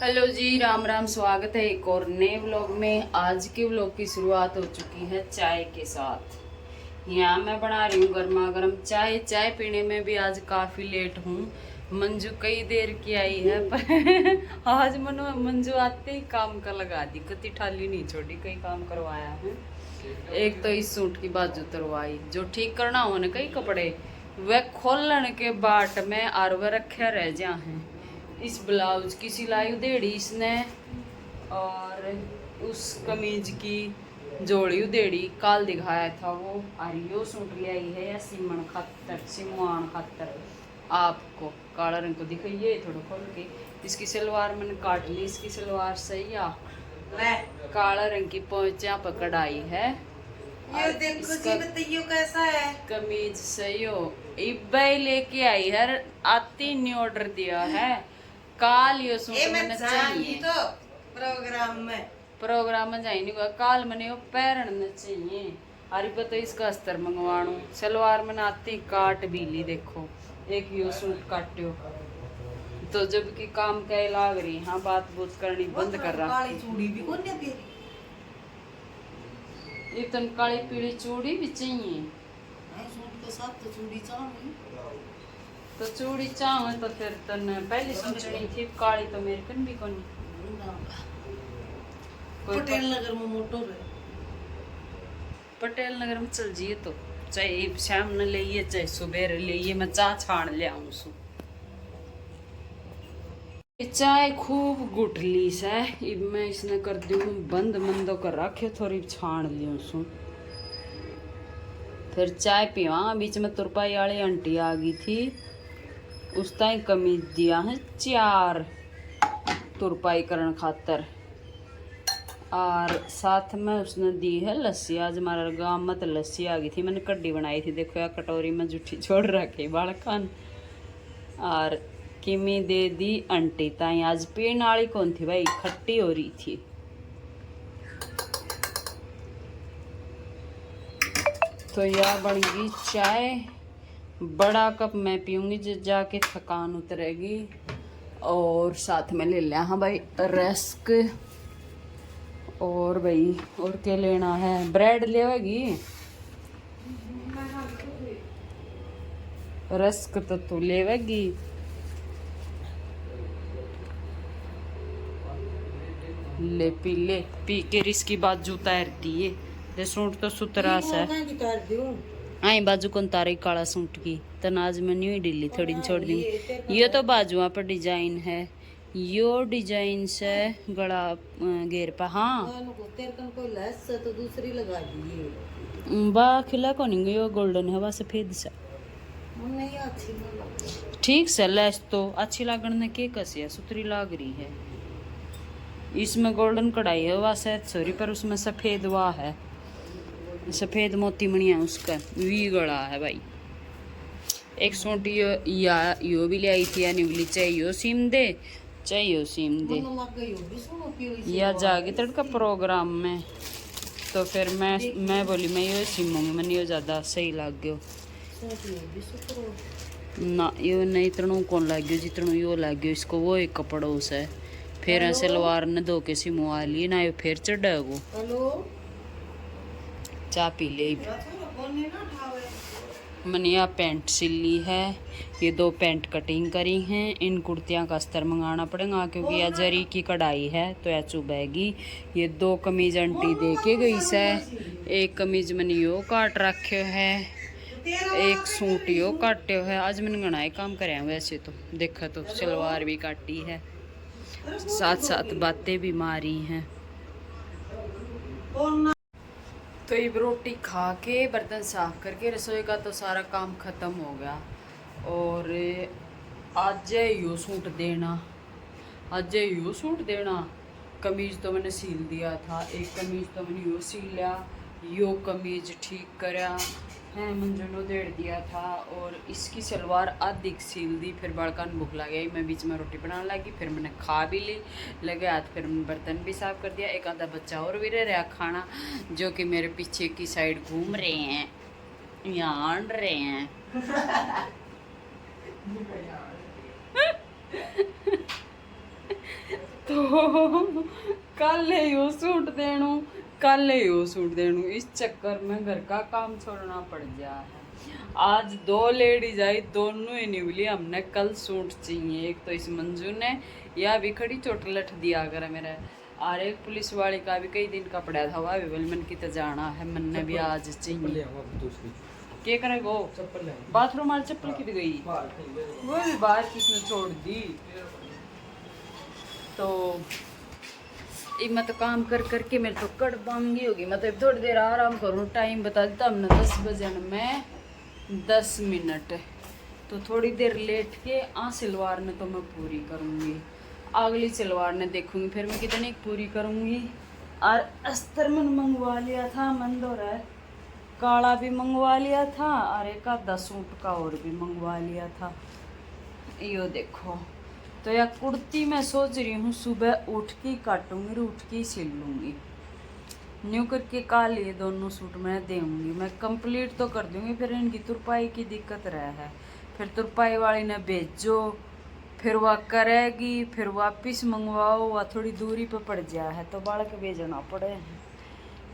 Hello जी, राम राम। स्वागत है एक और नए व्लॉग में। आज के व्लॉग की शुरुआत हो चुकी है चाय के साथ। यहाँ मैं बना रही हूँ गर्मा गर्म चाय। चाय पीने में भी आज काफ़ी लेट हूँ। मंजू कई देर की आई है पर आज मंजू आते ही काम का लगा दी। कति ठाली नहीं छोड़ी, कई काम करवाया है। एक तो इस सूट की बाजू उतरवाई, जो ठीक करना हो ना कई कपड़े वह खोलने के बाट में और वह रखे रह जा हैं। इस ब्लाउज की सिलाई उधेड़ी इसने और उस कमीज की जोड़ी उधेड़ी। काल दिखाया था वो। और यो सूट ले आई है या सिमण खातर, सिमवान खातर आपको काला रंग को दिखाइए थोड़ा खोल के। इसकी सलवार मैंने काट ली। इसकी सलवार सही आ काला रंग की पोंचा पकड़ाई है। ये देखो जी, बताइयो कैसा है कमीज सही हो इब्बई लेके आई है। आती नहीं ऑर्डर दिया है। काल यो सूट मैंने चाहिए तो प्रोग्राम में जाए नहीं काल मैंने यो पहनना चाहिए। अरे पता इसका अस्तर मंगवाणू। सलवार मैंने आती काट भी ली। देखो एक यो सूट काट्यो तो जबकि काम कह लाग रही। हाँ बात बूत करनी बंद कर रहा। काली चूड़ी भी कौन है तेरी? ये तन काली पीली चूड़ी भी चाहिए। सूट के साथ तो चूड़ी चाहिए। तो चूड़ी चाहो तो फिर तन पहले सोचनी थी। काली तो मेरे कन भी कोनी। पटेल नगर में मोटर है। पटेल नगर में चल जिए तो चाहे शाम न ले चाहे सुबह ले मैं चाह छाण ले आऊं सु। चाय खूब गुट ली से। इब मैं इसने कर दी हूँ बंद मंदो कर रखे थोड़ी छाण लियो सु। फिर चाय पीवा। बीच में तुरपाई वाली आंटी आ गई थी। उस ताई कमीज दिया है 4 तुरपाई करण खातर। और साथ में उसने दी है लस्सी। आज हमारा गाँव में तो लस्सी आ गई थी। मैंने कड्डी बनाई थी। देखो यार कटोरी में जूठी छोड़ रखी बालकन। और किमी दे दी आंटी ताई। आज पीने वाली कौन थी भाई, खट्टी हो रही थी। तो यह बन गई चाय। बड़ा कप मैं पीऊंगी जब जाके थकान उतरेगी। और साथ में ले लिया हाँ भाई रस्क। और भाई और क्या लेना है? ब्रेड लेगी। रस्क तो तू लेगी। ले पी के रिस्की बाजू उतारती है। दे सूट तो सुतरा सा आई बाजू कौन तारे काला सूट की तनाज में न्यू ढीली थोड़ी छोड़ दी। ये तो बाजुआ पर डिजाइन है। यो डिजाइन से गला घेर पा। हाँ तो दूसरी लगा दी। बा खिला को नहीं यो गोल्डन है। बा सफेद सा नहीं अच्छी ठीक से लेस तो अच्छी लागण ने के कसिया सुतरी लाग रही है। इसमें गोल्डन कढ़ाई है वह शायद सॉरी पर उसमें सफेद वाह है। सफेद मोती मणिया उसका वी गला है भाई। एक सूट यो भी ले आई थी। यानी बोली चाहे यो सीम दे चाहे यो सीम दे या जागे तड़का प्रोग्राम में। तो फिर मैं बोली मैं यो सीमूंगी। मैंने यो ज़्यादा सही लग गयो ना। यो नहीं इतना कौन लग गयो जितना यो लग गयो इसको। वो एक कपड़ों से फिर सलवार ने धो के सिमवा ली ना। यो फिर चढ़ेगो। चाय पी ले। मैंने यह पैंट सिली है। ये 2 पैंट कटिंग करी हैं। इन कुर्तियाँ का अस्तर मंगाना पड़ेगा क्योंकि यह जरी की कढ़ाई है तो यह चुभेगी। ये 2 कमीज आंटी दे के गई से। एक कमीज मैंने यो काट रखे है। एक सूट यो काट्यो है। आज मैंने गणाए काम करे हैं। वैसे तो देखा तो सलवार भी काटी है। साथ साथ बातें भी मारी हैं। तो ये रोटी खा के बर्तन साफ करके रसोई का तो सारा काम ख़त्म हो गया। और आज यो सूट देना। आज यो सूट देना। कमीज तो मैंने सील दिया था। एक कमीज तो मैंने यो सील लिया। यो कमीज ठीक करा है मंजू ने उधेड़ दिया था। और इसकी सलवार आधी सील दी। फिर बड़कन भूख लग गई। मैं बीच में रोटी बनाने लगी। फिर मैंने खा भी ली लगे हाथ। फिर मैंने बर्तन भी साफ कर दिया। एक आधा बच्चा और भी रह रहा खाना जो कि मेरे पीछे की साइड घूम रहे हैं यहाँ आन रहे हैं। तो कल यो सूट देणू इस चक्कर में घर का काम छोड़ना पड़ गया है। आज 2 लेडीज आई, दोनों ही निवली। हमने कल सूट चाहिए। एक तो इस मंजू ने या भी खड़ी चोट लठ दिया कर मेरा, और एक पुलिस वाले का भी कई दिन का पड़ा था वह भी मन की तो जाना है, मन ने भी आज चाहिए। क्या करे वो बाथरूम वाली चप्पल कित गई, वो भी बाहर किसने छोड़ दी। तो मैं तो काम कर करके मेरे तो कड़ बांगी होगी। मतलब थोड़ी देर आराम करूँ, टाइम बता देता हमने 10 बजे में 10 मिनट। तो थोड़ी देर लेट के सलवार ने तो मैं पूरी करूँगी, अगली सलवार ने देखूँगी फिर मैं कितनी पूरी करूँगी। और अस्तर मन मंगवा लिया था, मन दो रहा है, काला भी मंगवा लिया था और एक आधा सूट का और भी मंगवा लिया था। यो देखो। तो यह कुर्ती मैं सोच रही हूँ सुबह उठ के काटूंगी, उठ के सिल लूँगी, न्यू करके काल ये दोनों सूट मैं दूँगी। मैं कंप्लीट तो कर दूँगी, फिर इनकी तुरपाई की दिक्कत रहा है, फिर तुरपाई वाली ने भेजो, फिर वह करेगी, फिर वापस मंगवाओ, वह थोड़ी दूरी पे पड़ गया है तो बालक भेजना पड़े।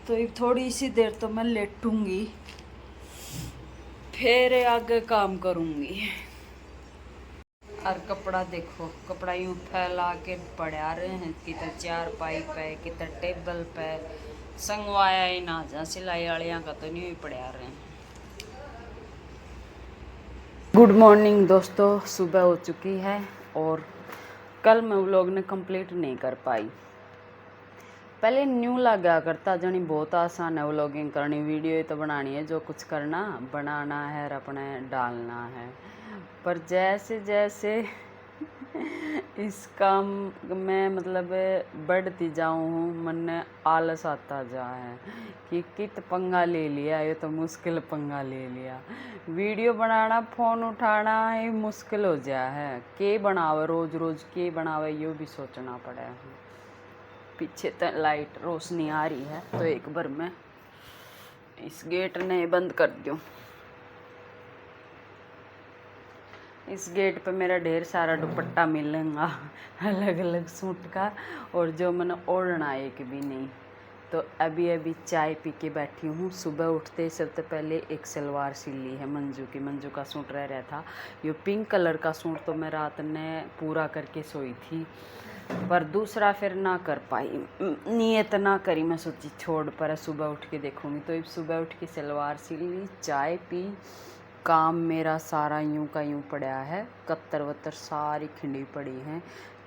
तो ये थोड़ी सी देर तो मैं लेटूंगी, फिर आगे काम करूँगी। और कपड़ा देखो, कपड़ा यूँ फैला के पड़ा रहे हैं, कितना 4 पाई पे, कितना टेबल पे संगवाया ही ना जा, सिलाई वालियाँ का तो नहीं ही पड़ा रहे हैं। गुड मॉर्निंग दोस्तों, सुबह हो चुकी है और कल मैं व्लॉग ने कंप्लीट नहीं कर पाई। पहले न्यू लगा करता जनी बहुत आसान है व्लॉगिंग करनी, वीडियो तो बनानी है, जो कुछ करना बनाना है और अपने डालना है। पर जैसे जैसे इस काम में मतलब बढ़ती जाऊँ मन में आलस आता जा है कि कित पंगा ले लिया, ये तो मुश्किल पंगा ले लिया। वीडियो बनाना, फ़ोन उठाना ये मुश्किल हो गया है। के बनावे रोज़ रोज़, के बनावे यो भी सोचना पड़ा है। पीछे तो लाइट रोशनी आ रही है तो एक बार मैं इस गेट ने बंद कर दूँ। इस गेट पे मेरा ढेर सारा दुपट्टा मिलेगा अलग अलग सूट का, और जो मैंने ओढ़ना एक भी नहीं। तो अभी चाय पी के बैठी हूँ। सुबह उठते सबसे पहले एक सलवार सिली है मंजू का सूट रह रहा था। ये पिंक कलर का सूट तो मैं रात ने पूरा करके सोई थी, पर दूसरा फिर ना कर पाई, नियत ना करी। मैं सोची छोड़ पर सुबह उठ के देखूँगी। तो सुबह उठ के सलवार सिली, चाय पी, काम मेरा सारा यूं का यूं पड़ा है, कत्तर वत्तर सारी खिंडी पड़ी हैं।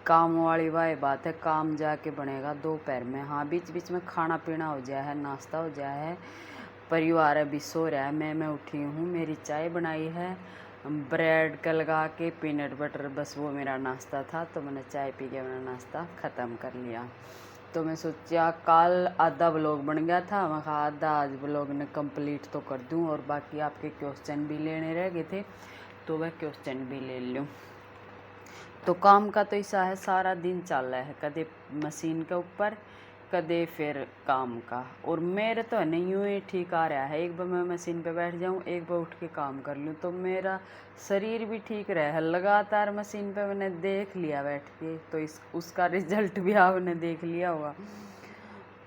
काम वाली वाली बात है, काम जाके बनेगा दोपहर में। हाँ बीच बीच में खाना पीना हो जाए है, नाश्ता हो जाए है। परिवार अभी सो रहा है, मैं उठी हूँ, मेरी चाय बनाई है, ब्रेड का लगा के पीनट बटर, बस वो मेरा नाश्ता था। तो मैंने चाय पी के अपना नाश्ता ख़त्म कर लिया। तो मैं सोचा कल आधा ब्लॉग बन गया था, मैं कहा आधा आज ब्लॉग ने कंप्लीट तो कर दूं, और बाकी आपके क्वेश्चन भी लेने रह गए थे तो वह क्वेश्चन भी ले लूँ। तो काम का तो ऐसा है, सारा दिन चल रहा है, कदे मशीन के ऊपर कदे फिर काम का। और मेरे तो नहीं यूँ ही ठीक आ रहा है, एक बार मैं मशीन पे बैठ जाऊँ, एक बार उठ के काम कर लूँ तो मेरा शरीर भी ठीक रहे। लगातार मशीन पे मैंने देख लिया बैठ के, तो उसका रिजल्ट भी आपने देख लिया होगा।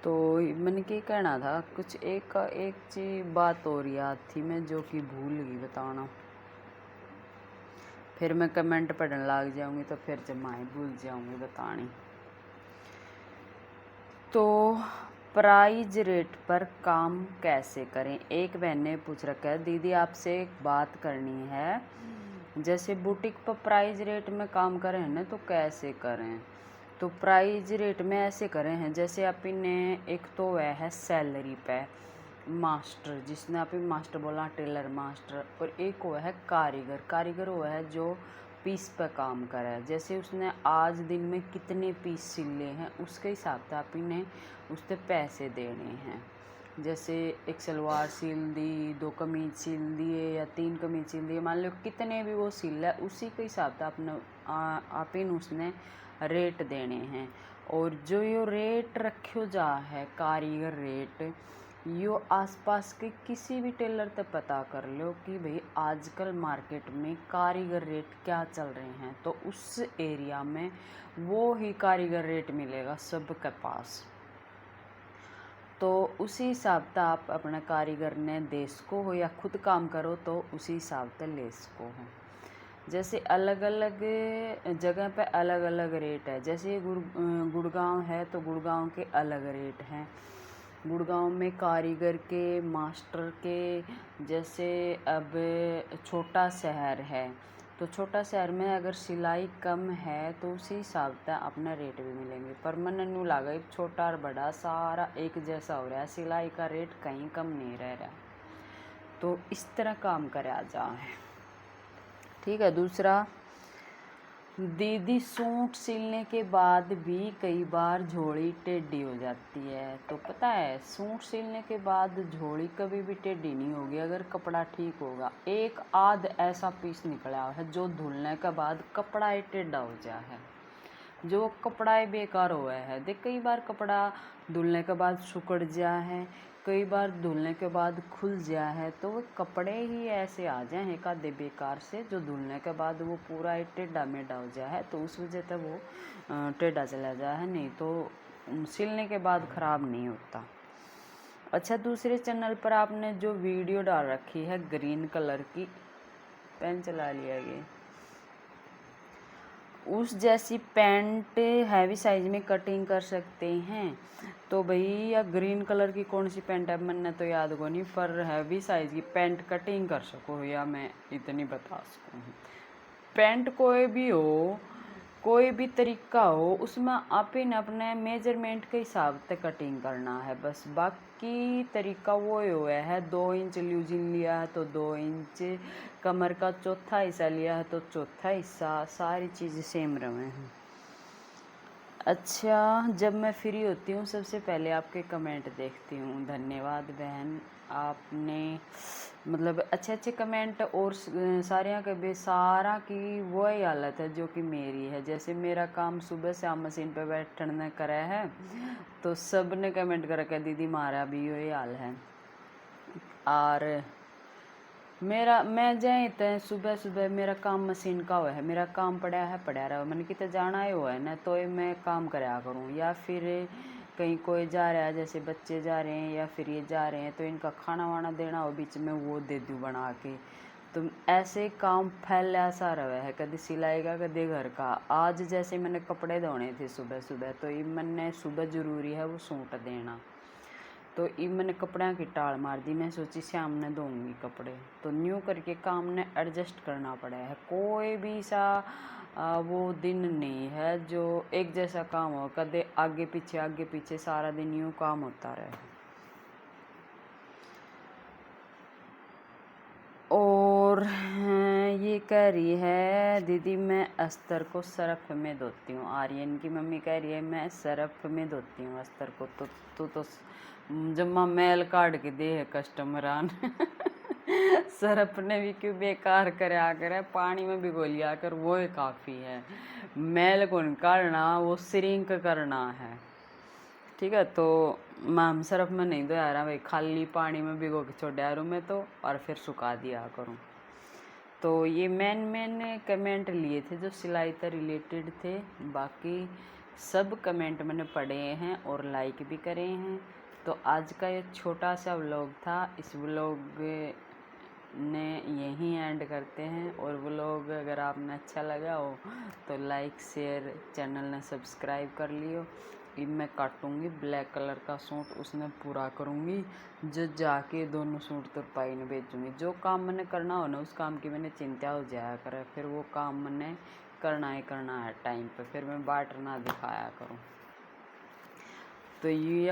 तो मैंने क्या कहना था, कुछ एक चीज़ बात और याद थी मैं, जो कि भूल गई बताना। फिर मैं कमेंट पढ़ने लग जाऊँगी तो फिर जमाए भूल जाऊँगी बतानी। तो प्राइज रेट पर काम कैसे करें, एक बहन ने पूछ रखा है। दीदी आपसे एक बात करनी है, जैसे बुटीक पर प्राइज रेट में काम करें हैं ना तो कैसे करें। तो प्राइज रेट में ऐसे करें हैं, जैसे आपने एक तो वह है सैलरी पे मास्टर, जिसने आप मास्टर बोला टेलर मास्टर, और एक वो है कारीगर वो है जो पीस पर काम करे है। जैसे उसने आज दिन में कितने पीस सिले हैं उसके हिसाब से आप इन्हें उससे पैसे देने हैं। जैसे एक सलवार सिल दी, 2 कमीज सिल दिए या 3 कमीज सिल दिए, मान लो कितने भी वो सिल है उसी के हिसाब से आपने आप इन उसने रेट देने हैं। और जो ये रेट रखो जा है कारीगर रेट, यो आसपास के किसी भी टेलर तक पता कर लो कि भाई आजकल मार्केट में कारीगर रेट क्या चल रहे हैं, तो उस एरिया में वो ही कारीगर रेट मिलेगा सबके पास। तो उसी हिसाब से आप अपना कारीगर ने दे सको हो या खुद काम करो तो उसी हिसाब से ले सको हो। जैसे अलग अलग जगह पे अलग अलग रेट है। जैसे गुड़गांव है तो गुड़गांव के अलग रेट हैं। गुड़गांव में कारीगर के, मास्टर के, जैसे अब छोटा शहर है तो छोटा शहर में अगर सिलाई कम है तो उसी हिसाब से अपना रेट भी मिलेंगे। पर मन नू लगा छोटा और बड़ा सारा एक जैसा हो रहा है, सिलाई का रेट कहीं कम नहीं रह रहा, तो इस तरह काम करा जाए। ठीक है। दूसरा, दीदी सूट सिलने के बाद भी कई बार झोली टेढ़ी हो जाती है। तो पता है सूट सिलने के बाद झोली कभी भी टेढ़ी नहीं होगी अगर कपड़ा ठीक होगा। एक आध ऐसा पीस निकला है जो धुलने के बाद कपड़ा ही टेढ़ा हो जाए है, जो कपड़ा ही बेकार हुआ है। देख कई बार कपड़ा धुलने के बाद सुकड़ जा है, कई बार धुलने के बाद खुल जा है, तो वो कपड़े ही ऐसे आ जाए एक आधे बेकार से जो धुलने के बाद वो पूरा ही टेढ़ा मेढ़ा हो जाए है, तो उस वजह से वो टेढ़ा चला जाए है, नहीं तो सिलने के बाद ख़राब नहीं होता। अच्छा, दूसरे चैनल पर आपने जो वीडियो डाल रखी है ग्रीन कलर की, पेन चला लिया ये, उस जैसी पैंट हैवी साइज में कटिंग कर सकते हैं। तो भैया ग्रीन कलर की कौन सी पैंट है मैंने तो याद को नहीं, पर हैवी साइज की पैंट कटिंग कर सको या मैं इतनी बता सकूँ। पैंट कोई भी हो, कोई भी तरीका हो, उसमें आप इन अपने मेजरमेंट के हिसाब से कटिंग करना है बस। बाकी तरीका वो हुआ है 2 इंच लूजिंग लिया है तो 2 इंच, कमर का चौथा हिस्सा लिया है तो चौथा हिस्सा, सारी चीज़ें सेम रहे हैं। अच्छा, जब मैं फ्री होती हूँ सबसे पहले आपके कमेंट देखती हूँ। धन्यवाद बहन, आपने मतलब अच्छे अच्छे कमेंट और सारिया के भी सारा की वही हालत है जो कि मेरी है। जैसे मेरा काम सुबह से आप मशीन पे बैठने करे है तो सब ने कमेंट कर रखा दीदी हमारा भी यही हाल है। और मैं जाए तो सुबह सुबह मेरा काम मशीन का हुआ है, मेरा काम पड़ा रहा, मैंने कितने जाना ही हुआ है ना तो मैं काम कराया करूँ, या फिर कहीं कोई जा रहा है जैसे बच्चे जा रहे हैं या फिर ये जा रहे हैं तो इनका खाना वाना देना हो बीच में वो दे दूँ बना के। तो ऐसे काम फैला सा रहा है, कभी सिलाई का कभी घर का। आज जैसे मैंने कपड़े धोने थे सुबह सुबह तो ये मैंने सुबह ज़रूरी है वो सूट देना, तो ये मैंने कपड़े की टाल मार दी। मैं सोची शाम ने धोऊंगी कपड़े, तो न्यू करके काम ने एडजस्ट करना पड़ा है। कोई भी सा वो दिन नहीं है जो एक जैसा काम हो, कदे आगे पीछे सारा दिन यूँ काम होता रहे। और ये कह रही है दीदी मैं अस्तर को सर्फ में धोती हूँ। आर्यन की मम्मी कह रही है मैं सर्फ में धोती हूँ अस्तर को, तो तू तो जम्मा मैल काट के दे है कस्टमरान। सर्फ ने भी क्यों बेकार कराया करे, पानी में भिगो लिया कर, वो ही काफ़ी है। मैल को निकालना वो श्रिंक करना है। ठीक है, तो मैम सर्फ में नहीं धोया रहा भाई, खाली पानी में भिगो के छोड़ दिया रूम में तो, और फिर सुखा दिया करूँ। तो ये मैंने कमेंट लिए थे जो सिलाई से रिलेटेड थे, बाकी सब कमेंट मैंने पढ़े हैं और लाइक भी करे हैं। तो आज का ये छोटा सा व्लॉग था, इस व्लॉग ने यहीं एंड करते हैं। और व्लॉग अगर आपने अच्छा लगा हो तो लाइक शेयर, चैनल ने सब्सक्राइब कर लियो। ये मैं काटूंगी ब्लैक कलर का सूट, उसमें पूरा करूंगी जो जाके दोनों सूट तुरपाई में बेचूंगी। जो काम मैंने करना हो ना उस काम की मैंने चिंता हो जाया करे, फिर वो काम मैंने करना ही करना है टाइम पे, फिर मैं बांट ना दिखाया करूँ। तो ये